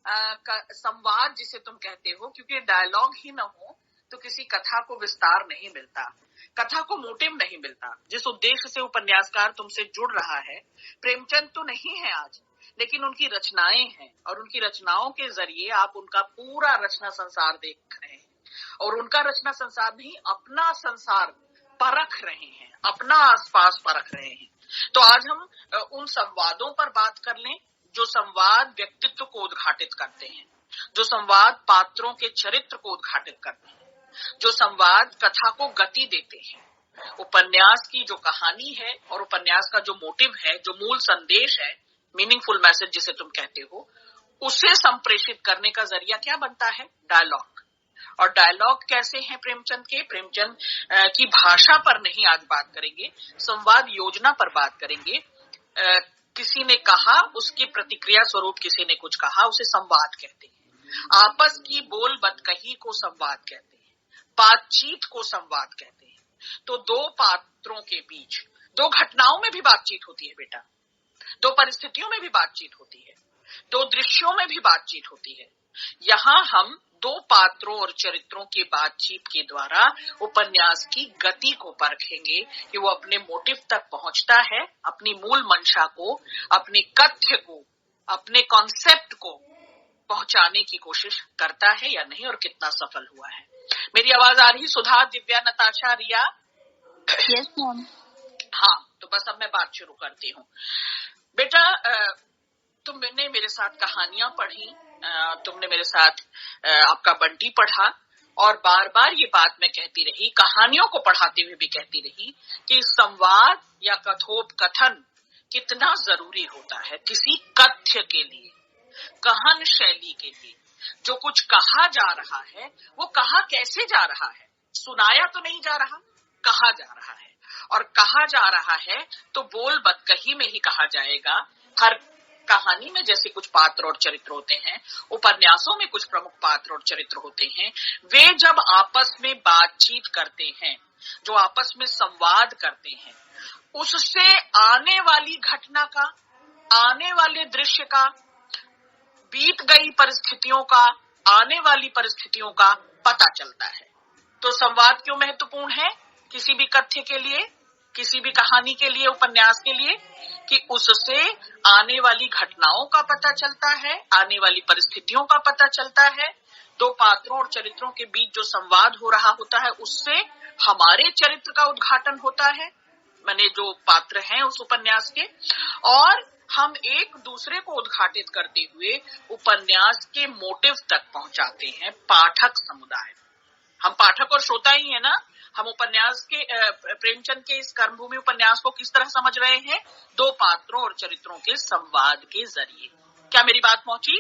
संवाद जिसे तुम कहते हो, क्योंकि डायलॉग ही न हो तो किसी कथा को विस्तार नहीं मिलता, कथा को मोटिव नहीं मिलता। जिस उद्देश्य से उपन्यासकार तुमसे जुड़ रहा है, प्रेमचंद तो नहीं है आज, लेकिन उनकी रचनाएं हैं, और उनकी रचनाओं के जरिए आप उनका पूरा रचना संसार देख रहे हैं, और उनका रचना संसार नहीं, अपना संसार परख रहे हैं, अपना आसपास परख रहे हैं। तो आज हम उन संवादों पर बात कर लें जो संवाद व्यक्तित्व को उद्घाटित करते हैं, जो संवाद पात्रों के चरित्र को उद्घाटित करते हैं, जो संवाद कथा को गति देते हैं। उपन्यास की जो कहानी है और उपन्यास का जो मोटिव है, जो मूल संदेश है, मीनिंगफुल मैसेज जिसे तुम कहते हो, उसे संप्रेषित करने का जरिया क्या बनता है? डायलॉग। और डायलॉग कैसे हैं प्रेमचंद के? प्रेमचंद की भाषा पर नहीं आज बात करेंगे, संवाद योजना पर बात करेंगे। किसी ने कहा, उसकी प्रतिक्रिया स्वरूप किसी ने कुछ कहा, उसे संवाद कहते हैं। आपस की बोल बतकही को संवाद कहते हैं, बातचीत को संवाद कहते हैं। तो दो पात्रों के बीच दो घटनाओं में भी बातचीत होती है बेटा, दो परिस्थितियों में भी बातचीत होती है, दो दृश्यों में भी बातचीत होती है। यहाँ हम दो पात्रों और चरित्रों की बातचीत के द्वारा उपन्यास की गति को परखेंगे कि वो अपने मोटिव तक पहुंचता है, अपनी मूल मंशा को, अपने कथ्य को, अपने कॉन्सेप्ट को पहुंचाने की कोशिश करता है या नहीं, और कितना सफल हुआ है। मेरी आवाज आ रही? सुधा, दिव्या, नताशा, रिया? Yes ma'am. हाँ, तो बस अब मैं बात शुरू करती हूँ। बेटा, तुमने मेरे साथ कहानियां पढ़ी, तुमने मेरे साथ आपका बंटी पढ़ा, और बार बार ये बात मैं कहती रही, कहानियों को पढ़ाते हुए भी कहती रही कि संवाद या कथोपकथन कितना जरूरी होता है किसी कथ्य के लिए, कहान शैली के लिए। जो कुछ कहा जा रहा है वो कहा कैसे जा रहा है? सुनाया तो नहीं जा रहा, कहा जा रहा है। और कहा जा रहा है तो बोल बतकही में ही कहा जाएगा। हर कहानी में जैसे कुछ पात्र और चरित्र होते हैं, उपन्यासों में कुछ प्रमुख पात्र और चरित्र होते हैं, वे जब आपस में बातचीत करते हैं, जो आपस में संवाद करते हैं, उससे आने वाली घटना का, आने वाले दृश्य का, बीत गई परिस्थितियों का, आने वाली परिस्थितियों का पता चलता है। तो संवाद क्यों महत्वपूर्ण है किसी भी कथ्य के लिए, किसी भी कहानी के लिए, उपन्यास के लिए? कि उससे आने वाली घटनाओं का पता चलता है, आने वाली परिस्थितियों का पता चलता है। दो पात्रों और चरित्रों के बीच जो संवाद हो रहा होता है, उससे हमारे चरित्र का उद्घाटन होता है, माने जो पात्र हैं उस उपन्यास के, और हम एक दूसरे को उद्घाटित करते हुए उपन्यास के मोटिव तक पहुंचाते हैं पाठक समुदाय। हम पाठक और श्रोता ही है ना। हम उपन्यास के प्रेमचंद के इस कर्मभूमि उपन्यास को किस तरह समझ रहे हैं? दो पात्रों और चरित्रों के संवाद के जरिए। क्या मेरी बात पहुंची?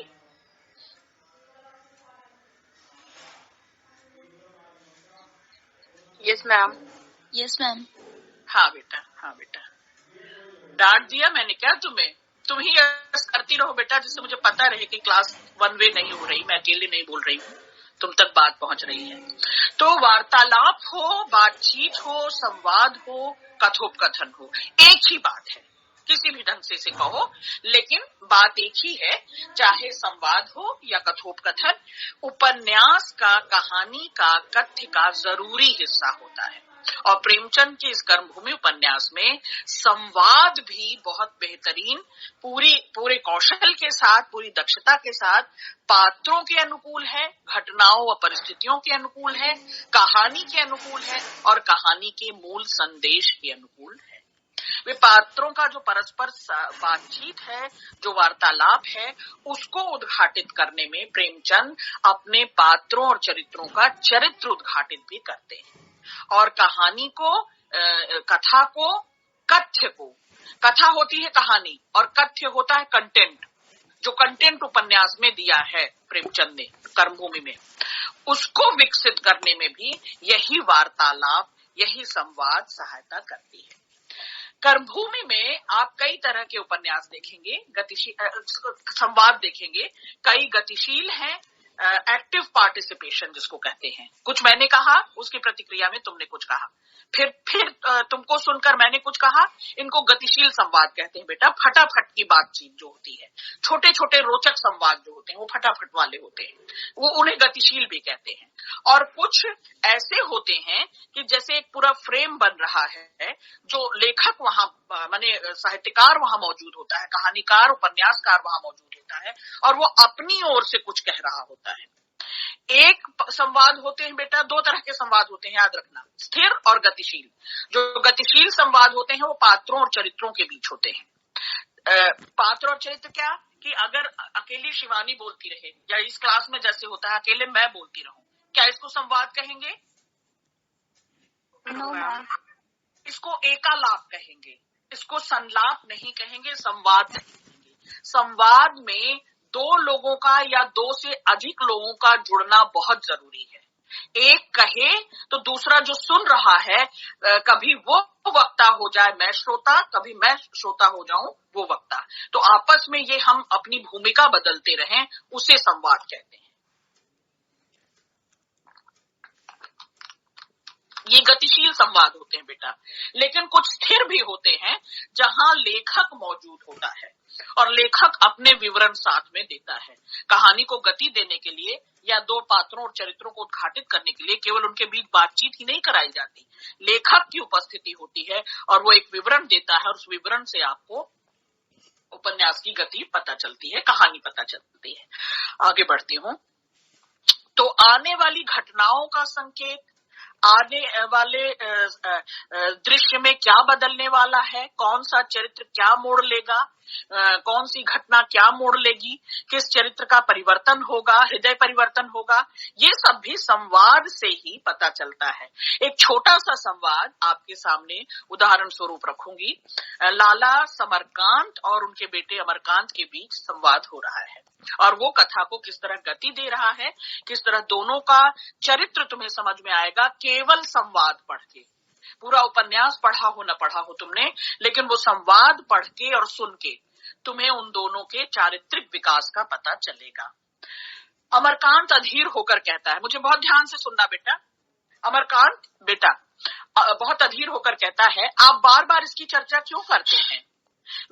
Yes ma'am. Yes ma'am. हाँ बेटा, हाँ बेटा। डांट दिया मैंने क्या तुम्हें? तुम ही यस करती रहो बेटा, जिससे मुझे पता रहे कि क्लास वन वे नहीं हो रही, मैं अकेले नहीं बोल रही हूँ, तुम तक बात पहुंच रही है। तो वार्तालाप हो, बातचीत हो, संवाद हो, कथोपकथन हो, एक ही बात है, किसी भी ढंग से इसे कहो, लेकिन बात एक ही है। चाहे संवाद हो या कथोपकथन, उपन्यास का, कहानी का, कथ्य का जरूरी हिस्सा होता है। और प्रेमचंद के इस कर्मभूमि उपन्यास में संवाद भी बहुत बेहतरीन, पूरे कौशल के साथ, पूरी दक्षता के साथ पात्रों के अनुकूल है, घटनाओं व परिस्थितियों के अनुकूल है, कहानी के अनुकूल है, और कहानी के मूल संदेश के अनुकूल है। वे पात्रों का जो परस्पर बातचीत है, जो वार्तालाप है, उसको उद्घाटित करने में प्रेमचंद अपने पात्रों और चरित्रों का चरित्र उद्घाटित भी करते हैं। और कहानी को, कथा को, कथ्य को, कथा होती है कहानी और कथ्य होता है कंटेंट। जो कंटेंट उपन्यास में दिया है प्रेमचंद ने कर्मभूमि में, उसको विकसित करने में भी यही वार्तालाप, यही संवाद सहायता करती है। कर्मभूमि में आप कई तरह के उपन्यास देखेंगे, संवाद देखेंगे। कई गतिशील हैं, एक्टिव पार्टिसिपेशन जिसको कहते हैं। कुछ मैंने कहा, उसकी प्रतिक्रिया में तुमने कुछ कहा, फिर तुमको सुनकर मैंने कुछ कहा। इनको गतिशील संवाद कहते हैं बेटा। फटाफट की बातचीत जो होती है, छोटे छोटे रोचक संवाद जो होते हैं वो फटाफट वाले होते हैं, वो उन्हें गतिशील भी कहते हैं। और कुछ ऐसे होते हैं कि जैसे एक पूरा फ्रेम बन रहा है, जो लेखक वहां माने साहित्यकार वहां मौजूद होता है, कहानीकार उपन्यासकार वहां मौजूद होता है, और वो अपनी ओर से कुछ कह रहा होता है। एक संवाद होते हैं बेटा, दो तरह के संवाद होते हैं, याद रखना, स्थिर और गतिशील। जो गतिशील संवाद होते हैं वो पात्रों और चरित्रों के बीच होते हैं। पात्र और चरित्र क्या, कि अगर अकेली शिवानी बोलती रहे, या इस क्लास में जैसे होता है अकेले मैं बोलती रहूं, क्या इसको संवाद कहेंगे? No ma'am. इसको एकालाप कहेंगे, इसको संलाप नहीं कहेंगे, संवाद कहेंगे। संवाद में दो लोगों का या दो से अधिक लोगों का जुड़ना बहुत जरूरी है। एक कहे तो दूसरा जो सुन रहा है, कभी वो वक्ता हो जाए मैं श्रोता, कभी मैं श्रोता हो जाऊं वो वक्ता, तो आपस में ये हम अपनी भूमिका बदलते रहें, उसे संवाद कहते हैं। ये गतिशील संवाद होते हैं बेटा। लेकिन कुछ स्थिर भी होते हैं जहां लेखक मौजूद होता है और लेखक अपने विवरण साथ में देता है। कहानी को गति देने के लिए या दो पात्रों और चरित्रों को उद्घाटित करने के लिए केवल उनके बीच बातचीत ही नहीं कराई जाती, लेखक की उपस्थिति होती है और वो एक विवरण देता है, और उस विवरण से आपको उपन्यास की गति पता चलती है, कहानी पता चलती है। आगे बढ़ती हूँ। तो आने वाली घटनाओं का संकेत, आने वाले दृश्य में क्या बदलने वाला है, कौन सा चरित्र क्या मोड़ लेगा, कौन सी घटना क्या मोड़ लेगी, किस चरित्र का परिवर्तन होगा, हृदय परिवर्तन होगा, ये सब भी संवाद से ही पता चलता है। एक छोटा सा संवाद आपके सामने उदाहरण स्वरूप रखूंगी। लाला समरकांत और उनके बेटे अमरकांत के बीच संवाद हो रहा है, और वो कथा को किस तरह गति दे रहा है, किस तरह दोनों का चरित्र तुम्हें समझ में आएगा केवल संवाद पढ़ के। पूरा उपन्यास पढ़ा हो न पढ़ा हो तुमने, लेकिन वो संवाद पढ़ के और सुन के तुम्हें उन दोनों के चारित्रिक विकास का पता चलेगा। अमरकांत अधीर होकर कहता है, मुझे बहुत ध्यान से सुनना बेटा। अमरकांत बेटा बहुत अधीर होकर कहता है, आप बार बार इसकी चर्चा क्यों करते हैं?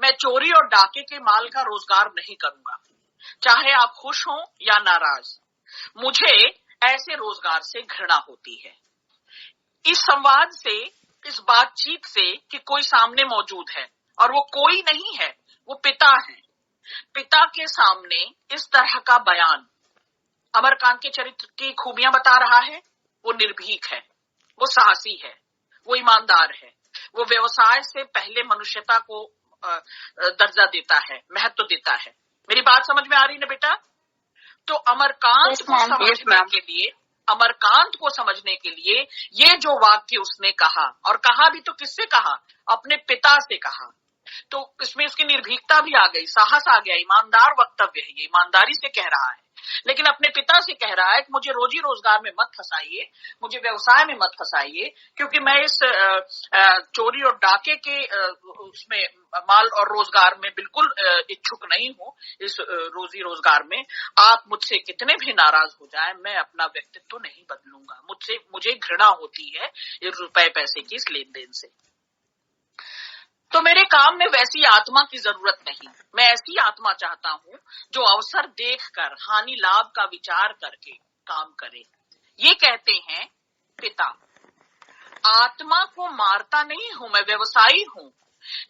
मैं चोरी और डाके के माल का रोजगार नहीं करूंगा, चाहे आप खुश हों या नाराज। मुझे ऐसे रोजगार से घृणा होती है। इस संवाद से, इस बातचीत से कि कोई सामने मौजूद है और वो कोई नहीं है, वो पिता है, पिता के सामने इस तरह का बयान अमरकांत के चरित्र की खूबियां बता रहा है। वो निर्भीक है, वो साहसी है, वो ईमानदार है, वो व्यवसाय से पहले मनुष्यता को दर्जा देता है, महत्व देता है। मेरी बात समझ में आ रही है बेटा? तो अमरकांत को समझने के लिए, अमरकांत को समझने के लिए ये जो वाक्य उसने कहा, और कहा भी तो किससे कहा? अपने पिता से कहा। तो इसमें उसकी निर्भीकता भी आ गई, साहस आ गया, ईमानदार वक्तव्य है, ये ईमानदारी से कह रहा है। लेकिन अपने पिता से कह रहा है कि मुझे रोजी रोजगार में मत फंसाइए, मुझे व्यवसाय में मत फंसाइए, क्योंकि मैं इस चोरी और डाके के उसमें माल और रोजगार में बिल्कुल इच्छुक नहीं हूं। इस रोजी रोजगार में आप मुझसे कितने भी नाराज हो जाएं, मैं अपना व्यक्तित्व नहीं बदलूंगा। मुझे घृणा होती है इस रुपए पैसे की इस लेन देन से। तो मेरे काम में वैसी आत्मा की जरूरत नहीं, मैं ऐसी आत्मा चाहता हूं जो अवसर देखकर हानि लाभ का विचार करके काम करे। ये कहते हैं पिता। आत्मा को मारता नहीं हूं, मैं व्यवसायी हूं,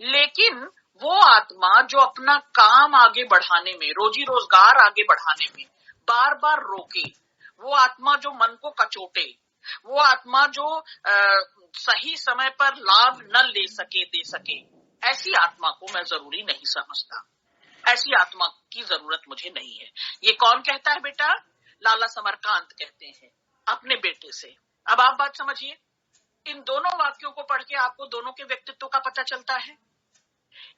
लेकिन वो आत्मा जो अपना काम आगे बढ़ाने में, रोजी रोजगार आगे बढ़ाने में बार बार रोके, वो आत्मा जो मन को कचोटे, वो आत्मा जो सही समय पर लाभ न ले सके, दे सके, ऐसी आत्मा को मैं जरूरी नहीं समझता। ऐसी आत्मा की जरूरत मुझे नहीं है। ये कौन कहता है बेटा? लाला समरकांत कहते हैं अपने बेटे से। अब आप बात समझिए, इन दोनों वाक्यों को पढ़ के आपको दोनों के व्यक्तित्व का पता चलता है।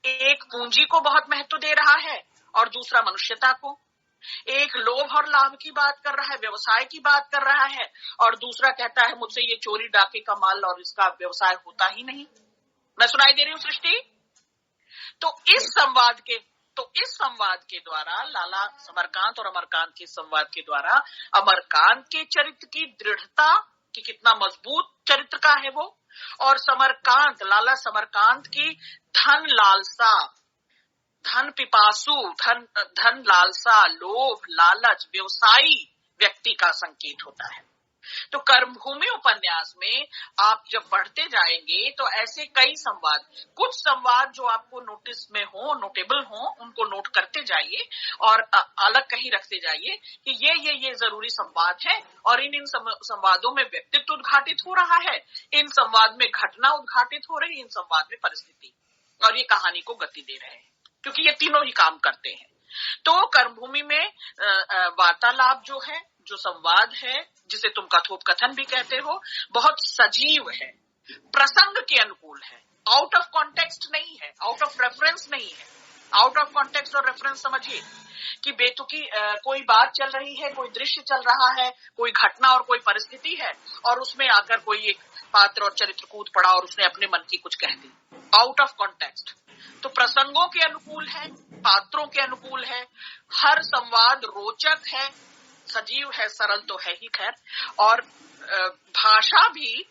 एक पूंजी को बहुत महत्व दे रहा है और दूसरा मनुष्यता को। एक लोभ और लाभ की बात कर रहा है, व्यवसाय की बात कर रहा है, और दूसरा कहता है मुझसे ये चोरी डाके का माल और इसका व्यवसाय होता ही नहीं। मैं सुनाई दे रही हूँ सृष्टि? तो इस संवाद के तो इस संवाद के द्वारा लाला समरकांत और अमरकांत के संवाद के द्वारा अमरकांत के चरित्र की दृढ़ता कि कितना मजबूत चरित्र का है वो, और समरकांत लाला समरकांत की धन लालसा, धन पिपासु, धन लालसा, लोभ, लालच, व्यवसायी व्यक्ति का संकेत होता है। तो कर्मभूमि उपन्यास में आप जब पढ़ते जाएंगे तो ऐसे कई संवाद, कुछ संवाद जो आपको नोटिस में हो, नोटेबल हो, उनको नोट करते जाइए और अलग कहीं रखते जाइए कि ये जरूरी संवाद है और इन संवादों में व्यक्तित्व उद्घाटित हो रहा है, इन संवाद में घटना उद्घाटित हो रही, इन संवाद में परिस्थिति, और ये कहानी को गति दे रहे हैं, क्योंकि ये तीनों ही काम करते हैं। तो कर्मभूमि में वार्तालाप जो है, जो संवाद है, जिसे तुम कथोपकथन भी कहते हो, बहुत सजीव है, प्रसंग के अनुकूल है, आउट ऑफ कॉन्टेक्स्ट नहीं है, आउट ऑफ रेफरेंस नहीं है। आउट ऑफ कॉन्टेक्स्ट और रेफरेंस समझिए कि बेतुकी कोई बात चल रही है, कोई दृश्य चल रहा है, कोई घटना और कोई परिस्थिति है, और उसमें आकर कोई एक पात्र और चरित्र कूद पड़ा और उसने अपने मन की कुछ कह दी, आउट ऑफ कॉन्टेक्स्ट। तो प्रसंगों के अनुकूल है, पात्रों के अनुकूल है, हर संवाद रोचक है, सजीव है, सरल तो है ही खैर, और भाषा भी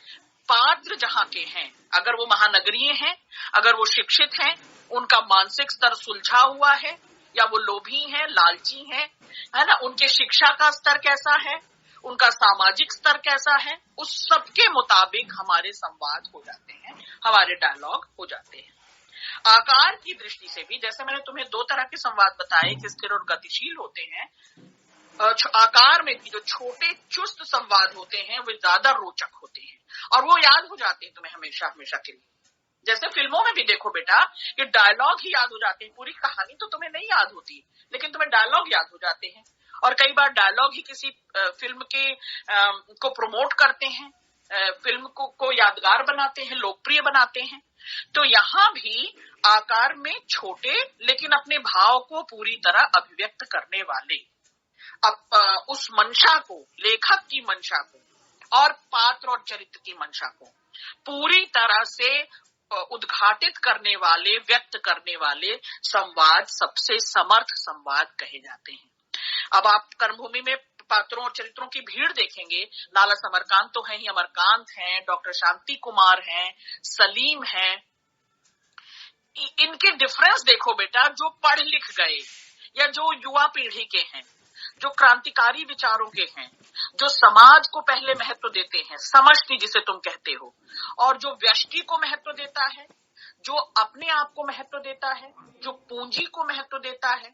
पात्र जहां के हैं, अगर वो महानगरीय हैं, अगर वो शिक्षित हैं, उनका मानसिक स्तर सुलझा हुआ है, या वो लोभी हैं, लालची हैं, है ना, उनके शिक्षा का स्तर कैसा है, उनका सामाजिक स्तर कैसा है, उस सबके मुताबिक हमारे संवाद हो जाते हैं, हमारे डायलॉग हो जाते हैं। आकार की दृष्टि से भी, जैसे मैंने तुम्हें दो तरह के संवाद बताए कि स्थिर और गतिशील होते हैं, आकार में भी जो छोटे चुस्त संवाद होते हैं वो ज्यादा रोचक होते हैं और वो याद हो जाते हैं तुम्हें हमेशा हमेशा के लिए। जैसे फिल्मों में भी देखो बेटा, ये डायलॉग ही याद हो जाते हैं, पूरी कहानी तो तुम्हें नहीं याद होती, लेकिन तुम्हें डायलॉग याद हो जाते हैं, और कई बार डायलॉग ही किसी फिल्म के को प्रमोट करते हैं, फिल्म को यादगार बनाते हैं, लोकप्रिय बनाते हैं। तो यहाँ भी आकार में छोटे लेकिन अपने भाव को पूरी तरह अभिव्यक्त करने वाले, उस मंशा को, लेखक की मंशा को और पात्र और चरित्र की मंशा को पूरी तरह से उद्घाटित करने वाले, व्यक्त करने वाले संवाद सबसे समर्थ संवाद कहे जाते हैं। अब आप कर्मभूमि में पात्रों और चरित्रों की भीड़ देखेंगे, लाला समरकांत तो है ही, अमरकांत हैं, डॉक्टर शांति कुमार हैं, सलीम हैं। इनके डिफरेंस देखो बेटा, जो पढ़ लिख गए या जो युवा पीढ़ी के हैं, जो क्रांतिकारी विचारों के हैं, जो समाज को पहले महत्व देते हैं, समष्टि जिसे तुम कहते हो, और जो व्यष्टि को महत्व देता है, जो अपने आप को महत्व देता है, जो पूंजी को महत्व देता है,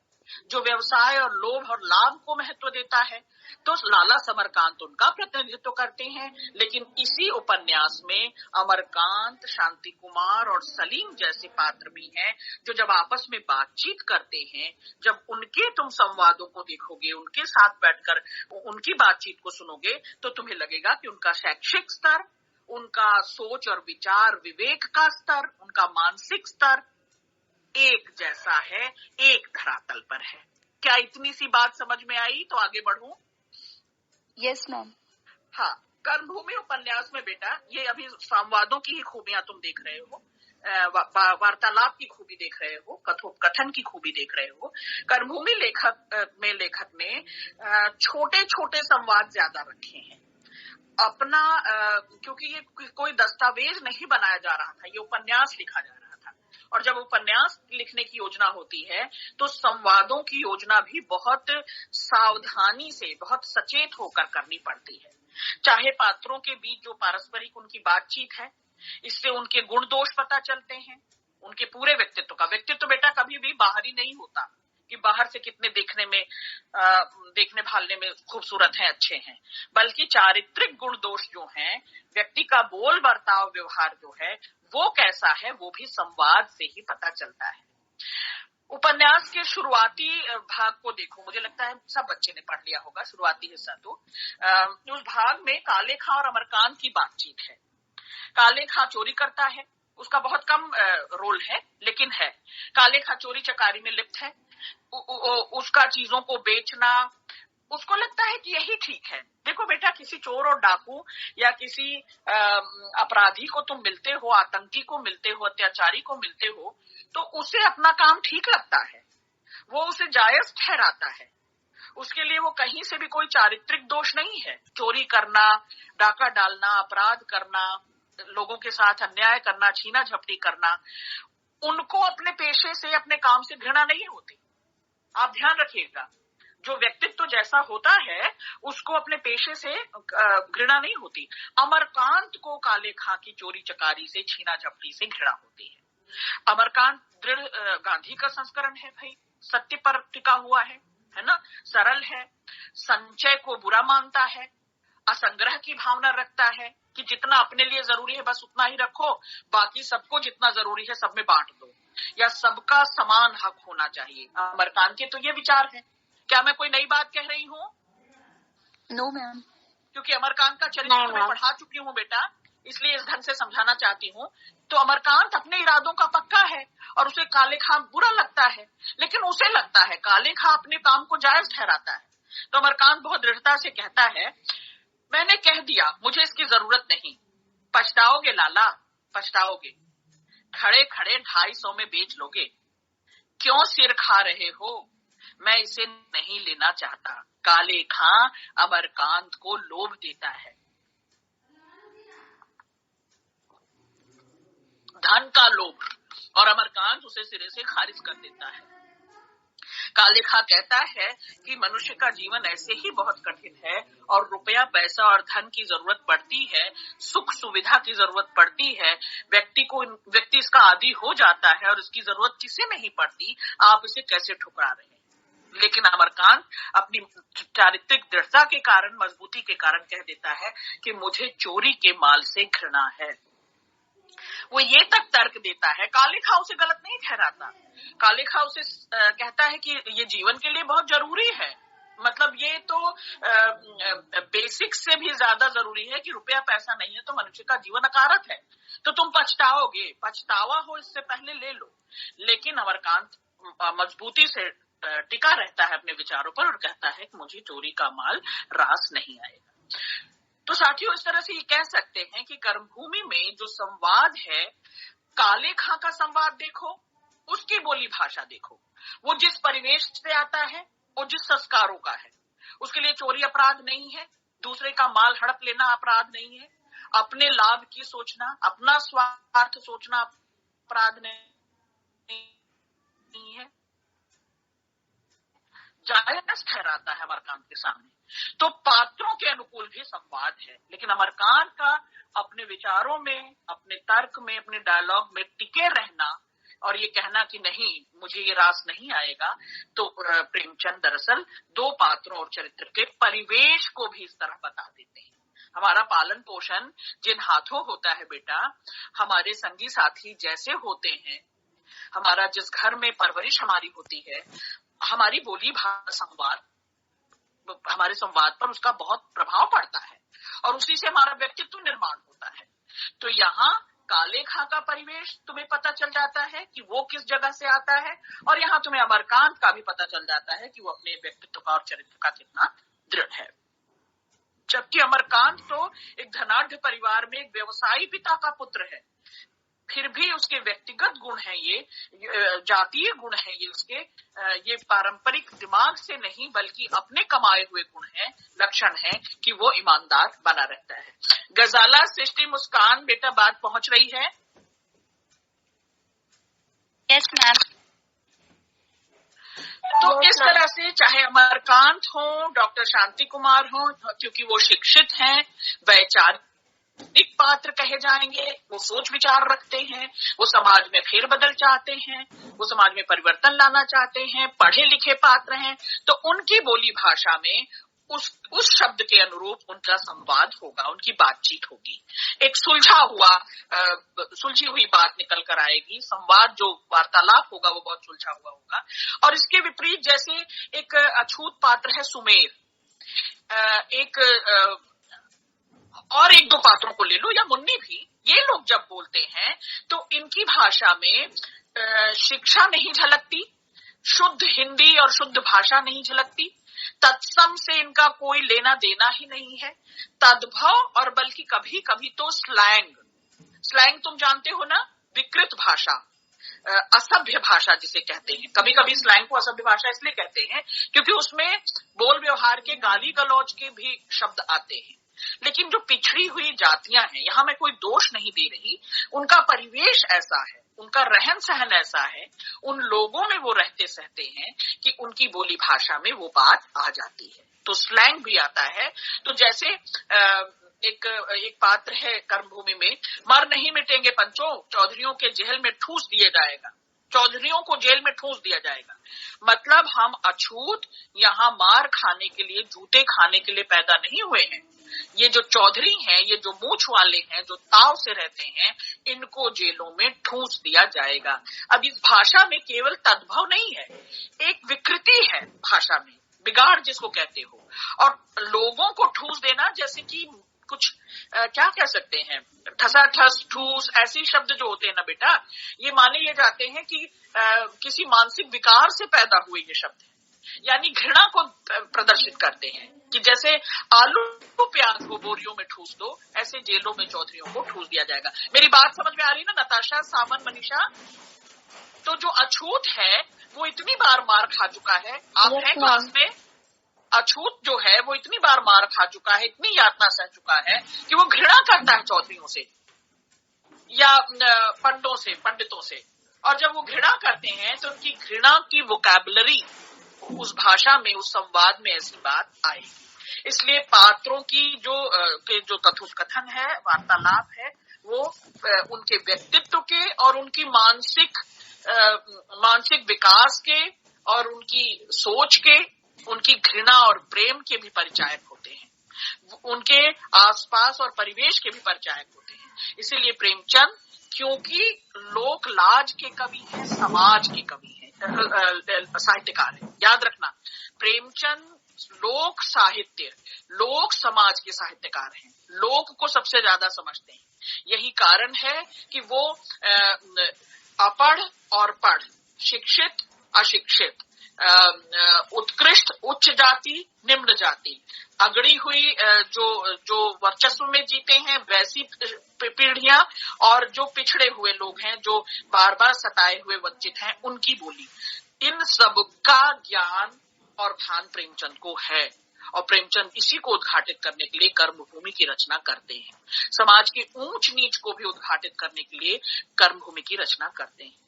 जो व्यवसाय और लोभ और लाभ को महत्व देता है, तो लाला समरकांत उनका प्रतिनिधित्व करते हैं। लेकिन इसी उपन्यास में अमरकांत, शांति कुमार और सलीम जैसे पात्र भी हैं, जो जब आपस में बातचीत करते हैं, जब उनके तुम संवादों को देखोगे, उनके साथ बैठकर उनकी बातचीत को सुनोगे, तो तुम्हें लगेगा कि उनका शैक्षिक स्तर, उनका सोच और विचार विवेक का स्तर, उनका मानसिक स्तर एक जैसा है, एक धरातल पर है। क्या इतनी सी बात समझ में आई? तो आगे बढ़ूं? Yes ma'am. हाँ, कर्मभूमि उपन्यास में बेटा, ये अभी संवादों की ही खूबियां तुम देख रहे हो, वार्तालाप की खूबी देख रहे हो, कथोपकथन की खूबी देख रहे हो। कर्मभूमि लेखक ने छोटे छोटे संवाद ज्यादा रखे हैं अपना, क्योंकि ये कोई दस्तावेज नहीं बनाया जा रहा था, ये उपन्यास लिखा जा रहा था, और जब उपन्यास लिखने की योजना होती है तो संवादों की योजना भी बहुत सावधानी से, बहुत सचेत होकर करनी पड़ती है। चाहे पात्रों के बीच जो पारस्परिक उनकी बातचीत है, इससे उनके गुण दोष पता चलते हैं, उनके पूरे व्यक्तित्व का। व्यक्तित्व बेटा कभी भी बाहरी नहीं होता कि बाहर से कितने देखने भालने में खूबसूरत हैं, अच्छे हैं, बल्कि चारित्रिक गुण दोष जो हैं, व्यक्ति का बोल बर्ताव व्यवहार जो है वो कैसा है, वो भी संवाद से ही पता चलता है। उपन्यास के शुरुआती भाग को देखो, मुझे लगता है सब बच्चे ने पढ़ लिया होगा शुरुआती हिस्सा। तो उस भाग में काले खां और अमरकांत की बातचीत है। काले खां चोरी करता है, उसका बहुत कम रोल है लेकिन है। काले खां चोरी चकारी में लिप्त है, उसका चीजों को बेचना, उसको लगता है कि यही ठीक है। देखो बेटा, किसी चोर और डाकू या किसी अपराधी को तुम मिलते हो, आतंकी को मिलते हो, अत्याचारी को मिलते हो, तो उसे अपना काम ठीक लगता है। वो उसे जायज ठहराता है। उसके लिए वो कहीं से भी कोई चारित्रिक दोष नहीं है। चोरी करना, डाका डालना, अपराध करना, लोगों के साथ अन्याय करना, छीना झपटी करना, उनको अपने पेशे से, अपने काम से घृणा नहीं होती। आप ध्यान रखिएगा, जो व्यक्तित्व जैसा होता है उसको अपने पेशे से घृणा नहीं होती। अमरकांत को काले खां की चोरी चकारी से, छीना झपटी से घृणा होती है। अमरकांत दृढ़ गांधी का संस्करण है भाई, सत्य पर टिका हुआ है ना, सरल है, संचय को बुरा मानता है, असंग्रह की भावना रखता है कि जितना अपने लिए जरूरी है बस उतना ही रखो, बाकी सबको जितना जरूरी है सब में बांट दो, या सबका समान हक होना चाहिए। अमरकांत के तो ये विचार है। क्या मैं कोई नई बात कह रही हूँ? No ma'am. क्योंकि अमरकांत का चरित्र मैं पढ़ा चुकी हूँ बेटा, इसलिए इस ढंग से समझाना चाहती हूँ। तो अमरकांत अपने इरादों का पक्का है और उसे काले खां बुरा लगता है, लेकिन उसे लगता है काले खां अपने काम को जायज ठहराता है। तो अमरकांत बहुत दृढ़ता से कहता है, मैंने कह दिया, मुझे इसकी जरूरत नहीं। पछताओगे लाला, पछताओगे। खड़े खड़े 250 में बेच लोगे। क्यों सिर खा रहे हो? मैं इसे नहीं लेना चाहता। काले खां अमरकांत को लोभ देता है, धन का लोभ, और अमरकांत उसे सिरे से खारिज कर देता है। काले खां कहता है कि मनुष्य का जीवन ऐसे ही बहुत कठिन है और रुपया पैसा और धन की जरूरत पड़ती है, सुख सुविधा की जरूरत पड़ती है, व्यक्ति इसका आदी हो जाता है और इसकी जरूरत किसी में नहीं पड़ती। आप इसे कैसे ठुकरा रहे हैं? लेकिन अमरकांत अपनी चारित्रिक दृढ़ता के कारण, मजबूती के कारण कह देता है कि मुझे चोरी के माल से घृणा है। वो ये तक तर्क देता है, काले खां उसे गलत नहीं ठहराता। काले खां उसे कहता है कि ये जीवन के लिए बहुत जरूरी है, मतलब ये तो बेसिक से भी ज्यादा जरूरी है कि रुपया पैसा नहीं है तो मनुष्य का जीवन अकारक है, तो तुम पछताओगे, पछतावा हो इससे पहले ले लो। लेकिन अमरकांत मजबूती से टिका रहता है अपने विचारों पर और कहता है कि मुझे चोरी का माल रास नहीं आएगा। तो साथियों, इस तरह से ये कह सकते हैं कि कर्मभूमि में जो संवाद है, काले खां का संवाद देखो, उसकी बोली भाषा देखो, वो जिस परिवेश से आता है, वो जिस संस्कारों का है। उसके लिए चोरी अपराध नहीं है, दूसरे का माल हड़प लेना अपराध नहीं है, अपने लाभ की सोचना, अपना स्वार्थ सोचना अपराध नहीं है, जायज ठहराता है अमरकांत के सामने। तो पात्रों के अनुकूल भी संवाद है, लेकिन अमरकांत का अपने विचारों में, अपने तर्क में, अपने डायलॉग में टिके रहना और ये कहना कि नहीं मुझे ये रास नहीं आएगा, तो प्रेमचंद दरअसल दो पात्रों और चरित्र के परिवेश को भी इस तरह बता देते हैं। हमारा पालन पोषण जिन हाथों होता है बेटा, हमारे संगी साथी जैसे होते हैं, हमारा जिस घर में परवरिश हमारी होती है, हमारी बोली भाषा, संवाद, हमारे संवाद पर उसका बहुत प्रभाव पड़ता है और उसी से हमारा व्यक्तित्व निर्माण होता है। तो यहाँ काले खां का परिवेश तुम्हें पता चल जाता है कि वो किस जगह से आता है, और यहाँ तुम्हें अमरकांत का भी पता चल जाता है कि वो अपने व्यक्तित्व का और चरित्र का कितना दृढ़ है। जबकि अमरकांत तो एक धनाढ्य परिवार में एक व्यवसायी पिता का पुत्र है, फिर भी उसके व्यक्तिगत गुण हैं, ये जातीय गुण हैं, ये उसके ये पारंपरिक दिमाग से नहीं बल्कि अपने कमाए हुए गुण हैं, लक्षण हैं कि वो ईमानदार बना रहता है। गजाला, सृष्टि, मुस्कान, बेटा बात पहुंच रही है? Yes ma'am. तो इस तरह से चाहे अमरकांत हो, डॉक्टर शांति कुमार हो, क्योंकि वो शिक्षित हैं, वैचारिक पात्र कहे जाएंगे, वो सोच विचार रखते हैं, वो समाज में फेरबदल चाहते हैं, वो समाज में परिवर्तन लाना चाहते हैं, पढ़े लिखे पात्र हैं, तो उनकी बोली भाषा में उस शब्द के अनुरूप उनका संवाद होगा, उनकी बातचीत होगी, एक सुलझी हुई बात निकल कर आएगी। संवाद जो वार्तालाप होगा वो बहुत सुलझा हुआ होगा। और इसके विपरीत जैसे एक अछूत पात्र है सुमेर, और एक दो पात्रों को ले लो, या मुन्नी भी, ये लोग जब बोलते हैं तो इनकी भाषा में शिक्षा नहीं झलकती, शुद्ध हिंदी और शुद्ध भाषा नहीं झलकती, तत्सम से इनका कोई लेना देना ही नहीं है, तद्भव और बल्कि कभी कभी तो स्लैंग तुम जानते हो ना, विकृत भाषा, असभ्य भाषा जिसे कहते हैं, कभी कभी स्लैंग को असभ्य भाषा इसलिए कहते हैं क्योंकि उसमें बोल व्यवहार के गाली गलौज के भी शब्द आते हैं। लेकिन जो पिछड़ी हुई जातियां हैं, यहां मैं कोई दोष नहीं दे रही, उनका परिवेश ऐसा है, उनका रहन सहन ऐसा है, उन लोगों में वो रहते सहते हैं कि उनकी बोली भाषा में वो बात आ जाती है, तो स्लैंग भी आता है। तो जैसे एक पात्र है कर्मभूमि में, मर नहीं मिटेंगे पंचों, चौधरियों के जेल में ठूस दिया जाएगा, चौधरियों को जेल में ठूस दिया जाएगा। मतलब हम अछूत यहाँ मार खाने के लिए, जूते खाने के लिए पैदा नहीं हुए हैं। ये जो चौधरी हैं, ये जो मूछ वाले हैं, जो ताव से रहते हैं, इनको जेलों में ठूस दिया जाएगा। अब इस भाषा में केवल तद्भव नहीं है, एक विकृति है भाषा में, बिगाड़ जिसको कहते हो। और लोगों को ठूस देना, जैसे कि कुछ क्या कह सकते हैं, ठसाठस, ठूस, ऐसे शब्द जो होते हैं ना बेटा, ये माने ये जाते हैं कि किसी मानसिक विकार से पैदा हुए ये शब्द हैं, यानी घृणा को प्रदर्शित करते हैं कि जैसे आलू प्याज को बोरियों में ठूस दो, ऐसे जेलों में चौधरियों को ठूस दिया जाएगा। मेरी बात समझ में आ रही ना नताशा, सावन, मनीषा? तो जो अछूत है वो इतनी बार मार खा चुका है, आप हैं क्लास में, अछूत जो है वो इतनी बार मार खा चुका है, इतनी यातना सह चुका है कि वो घृणा करता है चौधरियों से या पंडितों से। और जब वो घृणा करते हैं तो उनकी घृणा की वोकैबुलरी उस भाषा में, उस संवाद में ऐसी बात आएगी। इसलिए पात्रों की जो कथन है, वार्तालाप है, वो उनके व्यक्तित्व के और उनकी मानसिक विकास के और उनकी सोच के, उनकी घृणा और प्रेम के भी परिचायक होते हैं, उनके आसपास और परिवेश के भी परिचायक होते हैं। इसीलिए प्रेमचंद, क्योंकि लोक लाज के कवि हैं, समाज के कवि हैं, साहित्यकार हैं। याद रखना, प्रेमचंद लोक साहित्य, लोक समाज के साहित्यकार हैं, लोक को सबसे ज्यादा समझते हैं। यही कारण है कि वो अपढ़ और पढ़, शिक्षित अशिक्षित, उत्कृष्ट उच्च जाति निम्न जाति, अगड़ी हुई जो वर्चस्व में जीते हैं वैसी पीढ़ियां, और जो पिछड़े हुए लोग हैं, जो बार बार सताए हुए वंचित हैं, उनकी बोली, इन सब का ज्ञान और भान प्रेमचंद को है। और प्रेमचंद इसी को उद्घाटित करने के लिए कर्मभूमि की रचना करते हैं। समाज के ऊंच नीच को भी उद्घाटित करने के लिए कर्मभूमि की रचना करते हैं।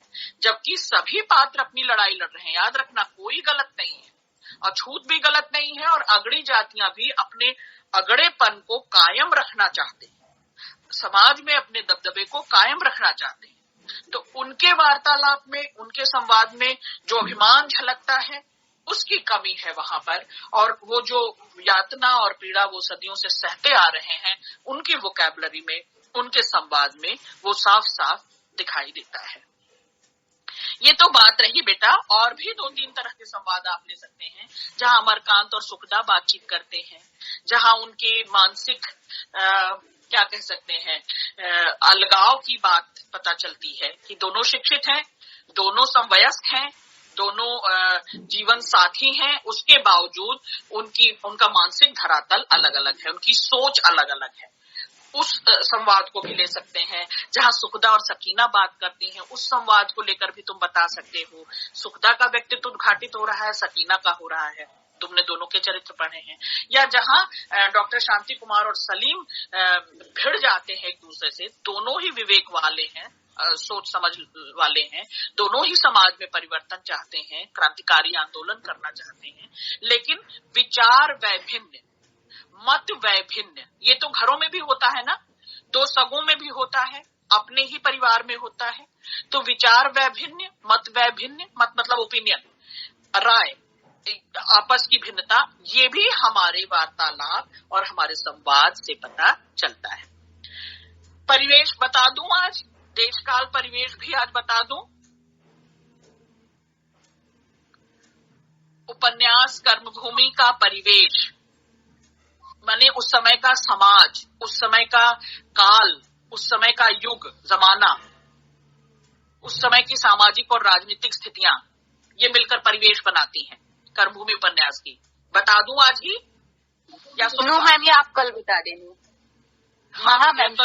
जबकि सभी पात्र अपनी लड़ाई लड़ रहे हैं, याद रखना, कोई गलत नहीं है, अछूत भी गलत नहीं है, और अगड़ी जातियां भी अपने अगड़ेपन को कायम रखना चाहते हैं, समाज में अपने दबदबे को कायम रखना चाहते हैं। तो उनके वार्तालाप में, उनके संवाद में जो अभिमान झलकता है, उसकी कमी है वहां पर। और वो जो यातना और पीड़ा वो सदियों से सहते आ रहे हैं, उनकी वोकैबुलरी में, उनके संवाद में वो साफ साफ दिखाई देता है। ये तो बात रही बेटा, और भी 2-3 तरह के संवाद आप ले सकते हैं, जहां अमरकांत और सुखदा बातचीत करते हैं, जहां उनके मानसिक क्या कह सकते हैं, अलगाव की बात पता चलती है कि दोनों शिक्षित हैं, दोनों समवयस्क हैं, दोनों जीवन साथी हैं, उसके बावजूद उनका मानसिक धरातल अलग अलग है, उनकी सोच अलग अलग है। उस संवाद को भी ले सकते हैं। जहां सुखदा और सकीना बात करती हैं, उस संवाद को लेकर भी तुम बता सकते हो। सुखदा का व्यक्तित्व उद्घाटित हो रहा है, सकीना का हो रहा है, तुमने दोनों के चरित्र पढ़े हैं। या जहां डॉक्टर शांति कुमार और सलीम भिड़ जाते हैं एक दूसरे से, दोनों ही विवेक वाले हैं, सोच समझ वाले हैं, दोनों ही समाज में परिवर्तन चाहते हैं, क्रांतिकारी आंदोलन करना चाहते हैं, लेकिन विचार वैभिन्न, मत वैभिन्न, ये तो घरों में भी होता है ना, दो सगों में भी होता है, अपने ही परिवार में होता है। तो विचार वैभिन्न, मत वैभिन्न, मत मतलब ओपिनियन, राय, आपस की भिन्नता, ये भी हमारे वार्तालाप और हमारे संवाद से पता चलता है। परिवेश बता दूं, आज देश काल परिवेश भी आज बता दूं। उपन्यास कर्मभूमि का परिवेश माने उस समय का समाज, उस समय का काल, उस समय का युग, जमाना, उस समय की सामाजिक और राजनीतिक स्थितियां, ये मिलकर परिवेश बनाती हैं कर्मभूमि उपन्यास की। बता दूं आज ही या नो मैम, ये आप कल बता देंगे। हाँ मैम,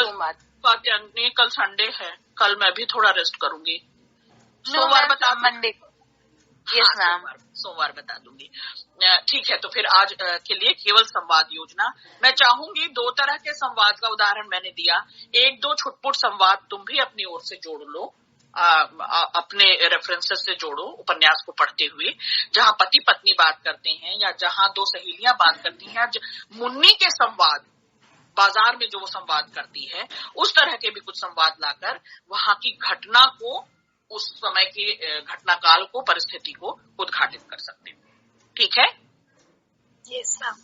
कल संडे है, कल मैं भी थोड़ा रेस्ट करूंगी। सोमवार बता दूं? मंडे। Yes ma'am. सोमवार बता दूंगी। ठीक है, तो फिर आज के लिए केवल संवाद योजना। मैं चाहूंगी 2 तरह के संवाद का उदाहरण मैंने दिया, 1-2 छुटपुट संवाद तुम भी अपनी ओर से जोड़ लो, अपने रेफरेंसेस से जोड़ो उपन्यास को पढ़ते हुए, जहां पति पत्नी बात करते हैं या जहां 2 सहेलियां बात करती हैं, मुन्नी के संवाद, बाजार में जो वो संवाद करती है, उस तरह के भी कुछ संवाद लाकर वहां की घटना को, उस समय के घटनाकाल को, परिस्थिति को उद्घाटित कर सकते हैं। ठीक है? Yes ma'am.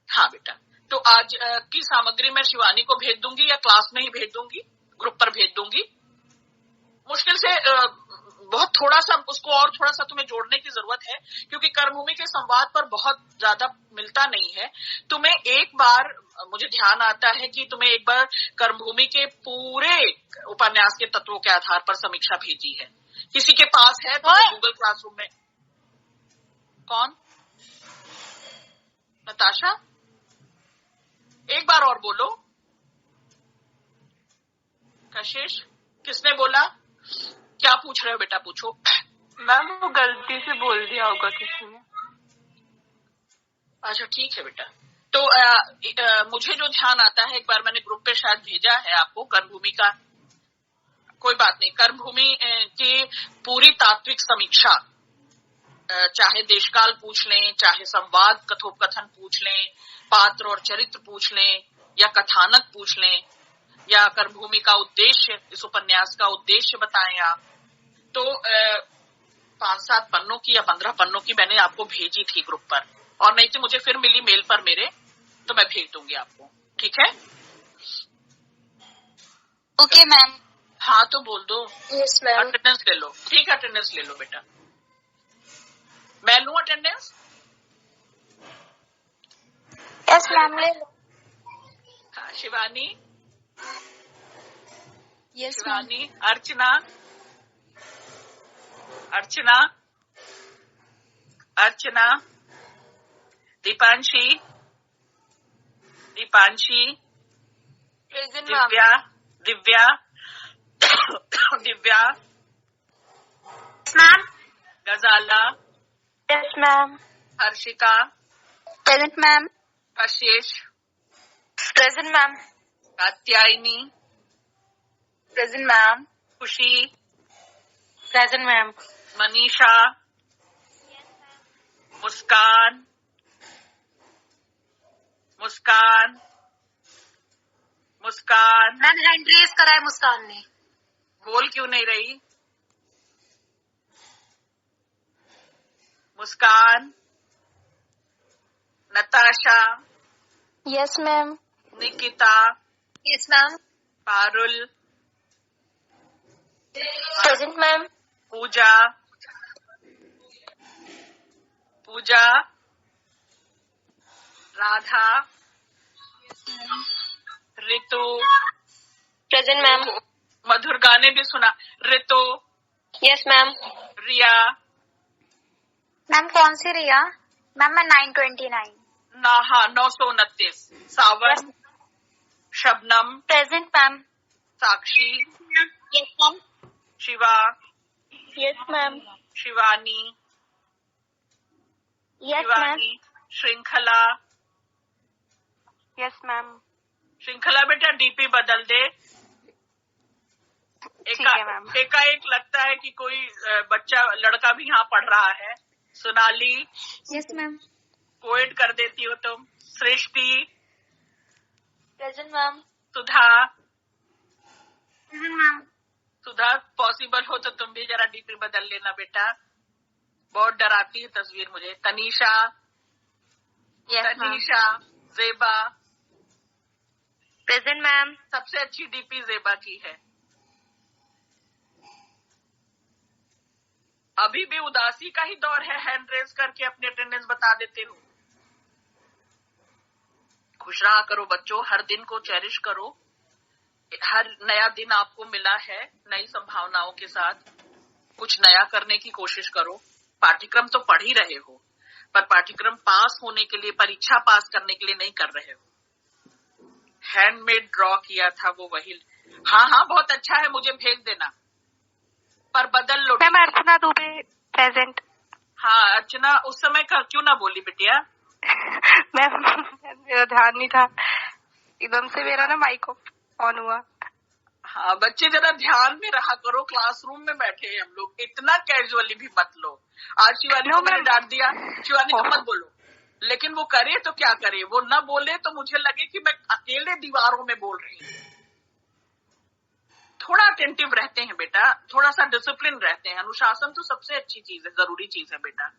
हाँ बेटा, तो आज की सामग्री मैं शिवानी को भेज दूंगी या क्लास में ही भेज दूंगी, ग्रुप पर भेज दूंगी। मुश्किल से बहुत थोड़ा सा उसको और थोड़ा सा तुम्हें जोड़ने की जरूरत है, क्योंकि कर्मभूमि के संवाद पर बहुत ज्यादा मिलता नहीं है। तुम्हें एक बार, मुझे ध्यान आता है कि तुम्हें एक बार कर्मभूमि के पूरे उपन्यास के तत्वों के आधार पर समीक्षा भेजी है। किसी के पास है तो गूगल क्लासरूम में। कौन? नताशा, एक बार और बोलो। कशिश, किसने बोला? क्या पूछ रहे हो बेटा, पूछो। मैम वो गलती से बोल दिया होगा किसी ने। अच्छा ठीक है बेटा, तो मुझे जो ध्यान आता है, एक बार मैंने ग्रुप पे शायद भेजा है आपको कर्मभूमि का, कोई बात नहीं, कर्मभूमि की पूरी तात्विक समीक्षा, चाहे देशकाल पूछ लें, चाहे संवाद कथोपकथन पूछ लें, पात्र और चरित्र पूछ लें, या कथानक पूछ लें, या कर्मभूमि का उद्देश्य, इस उपन्यास का उद्देश्य बताएं आप, तो 5-7 पन्नों की या 15 पन्नों की मैंने आपको भेजी थी ग्रुप पर, और नहीं तो मुझे फिर मिली मेल पर मेरे, तो मैं भेज दूंगी आपको। ठीक है? Okay ma'am. हाँ तो बोल दो। Yes ma'am. अटेंडेंस ले लो। ठीक है, अटेंडेंस ले लो बेटा। मैं लूं अटेंडेंस? यस मैम ले लो। हाँ, Shivani. Yes Shivani, Archana, Archana, Archana, Deepanshi, Deepanshi, Divya, Divya, Divya, ma'am. Ghazala, yes ma'am. Harshika, present ma'am. Kashish, present ma'am. Katyayani, present ma'am. Khushi, present ma'am. Manisha, Muskan, Muskan, Muskan. Ma'am hand raise करा है मुस्कान ने। बोल क्यों नहीं रही? Muskan, Natasha, yes ma'am. Nikita, yes ma'am. Parul, present ma'am. Pooja, Pooja, Radha, Ritu, present ma'am. मधुर गाने भी सुना। Ritu, yes ma'am. रिया, मैम कौन सी रिया? मैम मैं 929। नाहा 929, Sawan, Shabnam, present ma'am. Sakshi, yes ma'am. Shiva, yes ma'am. Shivani, yes ma'am. Shivani, Shrinkhala, yes ma'am. श्रृंखला बेटा डीपी बदल दे। एकाएक लगता है कि कोई बच्चा, लड़का भी यहाँ पढ़ रहा है। Sonali, yes ma'am. कोएड कर देती हो तुम। सृष्टि, प्रेजेंट मैम। सुधा, प्रेजेंट मैम। सुधा पॉसिबल हो तो तुम भी जरा डीपी बदल लेना बेटा, बहुत डराती है तस्वीर मुझे। तनीषा, तनीषा, जेबा, प्रेजेंट मैम। सबसे अच्छी डीपी जेबा की है। अभी भी उदासी का ही दौर है, हैंड रेज करके अपनी अटेंडेंस बता देते हो। खुश रहा करो बच्चों, हर दिन को चेरिश करो। हर नया दिन आपको मिला है नई संभावनाओं के साथ, कुछ नया करने की कोशिश करो। पाठ्यक्रम तो पढ़ ही रहे हो, पर पाठ्यक्रम पास होने के लिए, परीक्षा पास करने के लिए नहीं कर रहे हो। हैंडमेड ड्रॉ किया था वो वही। हाँ हाँ बहुत अच्छा है, मुझे भेज देना। पर बदल लो। मैम अर्चना दुबे प्रेजेंट। हाँ अर्चना, उस समय का क्यों ना बोली बिटिया? मैम मेरा ध्यान नहीं था, एकदम से मेरा ना माइक ऑन हुआ। हाँ बच्चे जरा ध्यान में रहा करो, क्लासरूम में बैठे हैं हम लोग, इतना कैजुअली भी मत लो। आज शिवानी को मैंने डांट दिया, शिवानी को मत बोलो, लेकिन वो करे तो क्या करे, वो ना बोले तो मुझे लगे कि मैं अकेले दीवारों में बोल रही हूँ। थोड़ा अटेंटिव रहते हैं बेटा, थोड़ा सा डिसिप्लिन रहते हैं। अनुशासन तो सबसे अच्छी चीज है, जरूरी चीज है बेटा।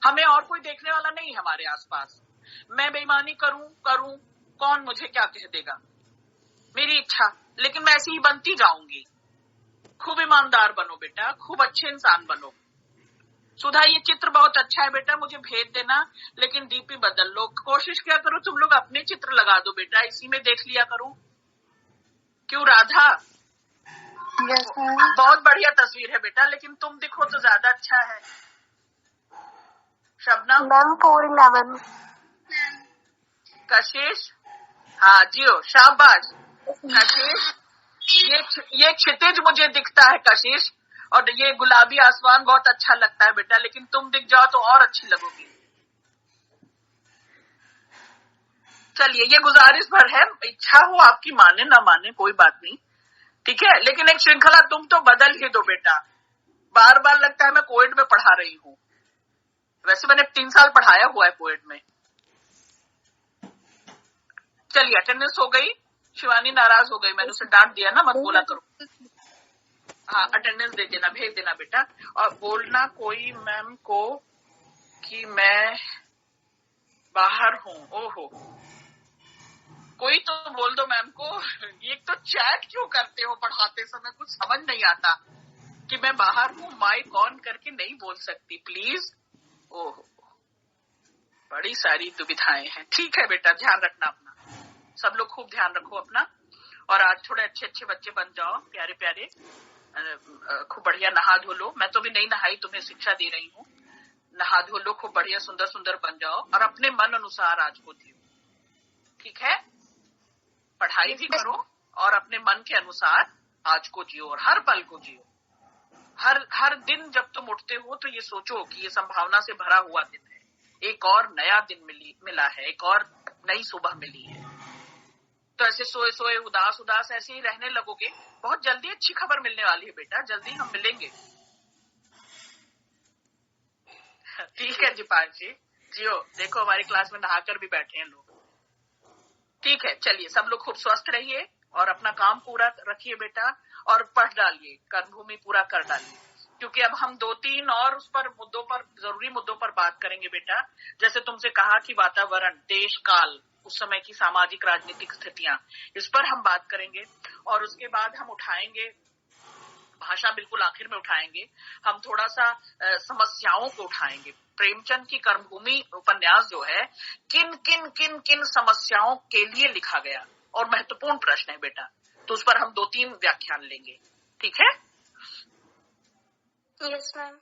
हमें और कोई देखने वाला नहीं है हमारे आसपास। मैं बेईमानी करूं कौन मुझे क्या कह देगा, मेरी इच्छा, लेकिन मैं ऐसी ही बनती जाऊंगी। खूब ईमानदार बनो बेटा, खूब अच्छे इंसान बनो। सुधा ये चित्र बहुत अच्छा है बेटा, मुझे भेज देना, लेकिन डीपी बदल लो। कोशिश क्या करो तुम लोग अपने चित्र लगा दो बेटा, इसी में देख लिया करो। क्यों राधा? बहुत बढ़िया तस्वीर है बेटा, लेकिन तुम दिखो तो ज्यादा अच्छा है। शबनम मैम 411। कशिश, हाँ जियो, शाबाश कशिश। ये क्षितिज मुझे दिखता है कशिश, और ये गुलाबी आसमान बहुत अच्छा लगता है बेटा, लेकिन तुम दिख जाओ तो और अच्छी लगोगी। चलिए ये गुजारिश भर है, इच्छा हो आपकी, माने ना माने कोई बात नहीं, ठीक है, लेकिन एक श्रृंखला तुम तो बदल ही दो बेटा। बार बार लगता है मैं कोएड में पढ़ा रही हूँ, वैसे मैंने 3 साल पढ़ाया हुआ है कोएड में। चलिए अटेंडेंस हो गई। शिवानी नाराज हो गई, मैंने उसे डांट दिया ना, मत बोला करो। हाँ अटेंडेंस दे देना, भेज देना बेटा, और बोलना कोई मैम को कि मैं बाहर हूँ। ओहो, कोई तो बोल दो मैम को। ये तो चैट क्यों करते हो पढ़ाते समय, कुछ समझ नहीं आता कि मैं बाहर हूँ, माइक ऑन करके नहीं बोल सकती प्लीज। ओहो, बड़ी सारी दुविधाएं हैं। ठीक है बेटा, ध्यान रखना अपना, सब लोग खूब ध्यान रखो अपना, और आज थोड़े अच्छे अच्छे बच्चे बन जाओ, प्यारे प्यारे, खूब बढ़िया नहा धो लो। मैं तो भी नहीं नहाई, तुम्हें शिक्षा दे रही हूँ। नहा धो लो, खूब बढ़िया सुंदर सुंदर बन जाओ, और अपने मन अनुसार आज को जियो, ठीक है? पढ़ाई भी करो और अपने मन के अनुसार आज को जियो, और हर पल को जियो। हर दिन जब तुम उठते हो तो ये सोचो कि ये संभावना से भरा हुआ दिन है, एक और नया दिन मिला है, एक और नई सुबह मिली है। तो ऐसे सोए सोए उदास उदास ऐसे ही रहने लगोगे, बहुत जल्दी अच्छी खबर मिलने वाली है बेटा, जल्दी हम मिलेंगे। ठीक है दीपांशी जियो, देखो हमारी क्लास में नहाकर भी बैठे हैं लोग। ठीक है, चलिए सब लोग खूब स्वस्थ रहिए और अपना काम पूरा रखिए बेटा, और पढ़ डालिए, कर्मभूमि पूरा कर डालिए, क्योंकि अब हम 2-3 और उस पर मुद्दों पर, जरूरी मुद्दों पर बात करेंगे बेटा। जैसे तुमसे कहा कि वातावरण, देश काल, उस समय की सामाजिक राजनीतिक स्थितियां, इस पर हम बात करेंगे। और उसके बाद हम उठाएंगे भाषा, बिल्कुल आखिर में उठाएंगे हम थोड़ा सा समस्याओं को उठाएंगे। प्रेमचंद की कर्मभूमि उपन्यास जो है, किन किन किन किन समस्याओं के लिए लिखा गया, और महत्वपूर्ण प्रश्न है बेटा, तो उस पर हम 2-3 व्याख्यान लेंगे, ठीक है? Yes ma'am.